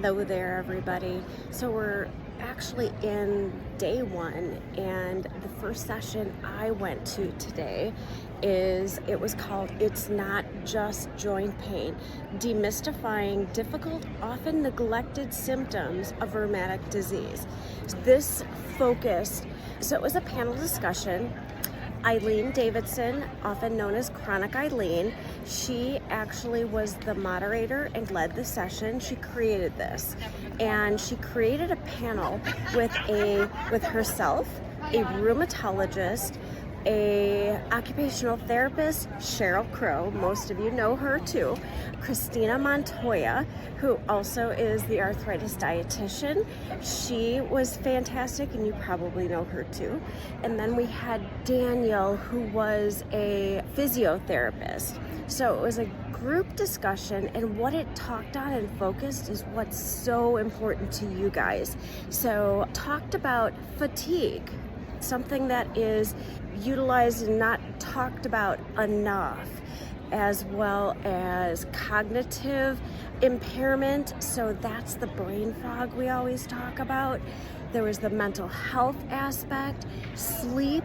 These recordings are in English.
Hello there, everybody. So we're actually in day one, and the first session I went to today was called It's Not Just Joint Pain, Demystifying Difficult, Often Neglected Symptoms of Rheumatic Disease. This focused, so it was a panel discussion. Eileen Davidson, often known as Chronic Eileen, she actually was the moderator and led the session. She created this, and she created a panel with herself, a rheumatologist, a occupational therapist, Cheryl Crow, most of you know her too, Cristina Montoya, who also is the arthritis dietitian. She was fantastic, and you probably know her too. And then we had Daniel, who was a physiotherapist. So it was a group discussion, and what it talked on and focused is what's so important to you guys. So talked about fatigue, something that is utilized and not talked about enough, as well as cognitive impairment. So that's the brain fog we always talk about. There was the mental health aspect, sleep,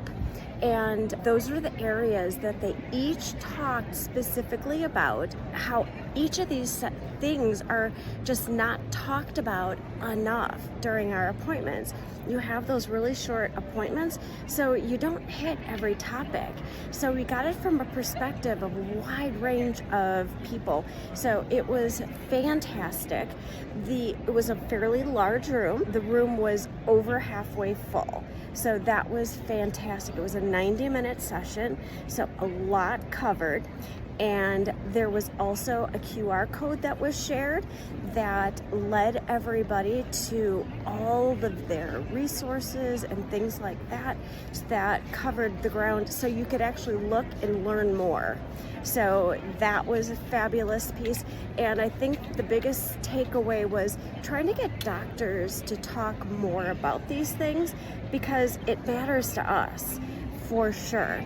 and those are the areas that they each talked specifically about, how each of these things are just not talked about enough during our appointments. You have those really short appointments, so you don't hit every topic. So we got it from a perspective of a wide range of people. So it was fantastic. It was a fairly large room. The room was over halfway full. So that was fantastic. It was a 90-minute session, so a lot covered. And there was also a QR code that was shared that led everybody to all of their resources and things like that covered the ground, so you could actually look and learn more. So that was a fabulous piece. And I think the biggest takeaway was trying to get doctors to talk more about these things, because it matters to us for sure.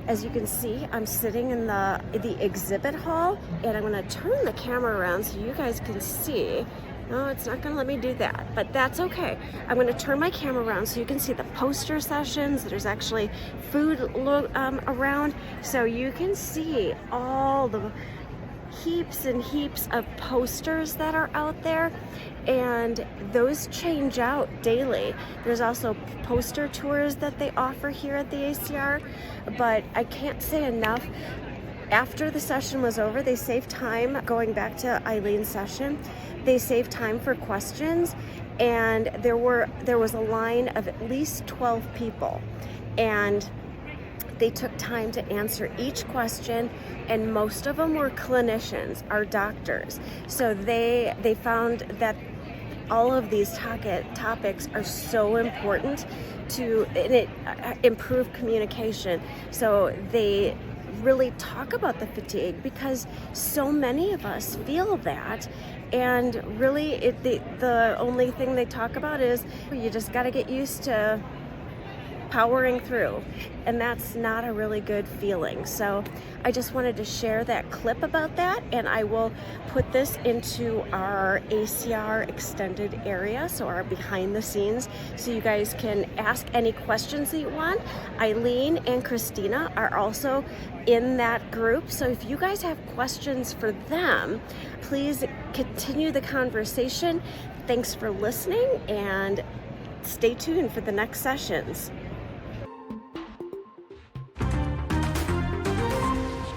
As you can see, I'm sitting in the exhibit hall, and I'm going to turn the camera around so you guys can see. No, it's not going to let me do that, but that's okay. I'm going to turn my camera around so you can see the poster sessions. There's actually food around, so you can see all the heaps and heaps of posters that are out there, and those change out daily. There's also poster tours that they offer here at the ACR, but I can't say enough. After the session was over, they saved time. Going back to Eileen's session, they saved time for questions, and there was a line of at least 12 people, and they took time to answer each question, and most of them were clinicians, our doctors. So they found that all of these topics are so important to improve communication. So they really talk about the fatigue, because so many of us feel that, and really the only thing they talk about is you just got to get used to powering through, and that's not a really good feeling. So I just wanted to share that clip about that, and I will put this into our ACR extended area, so our behind the scenes, so you guys can ask any questions that you want. Eileen and Cristina are also in that group, so if you guys have questions for them, please continue the conversation. Thanks for listening, and stay tuned for the next sessions.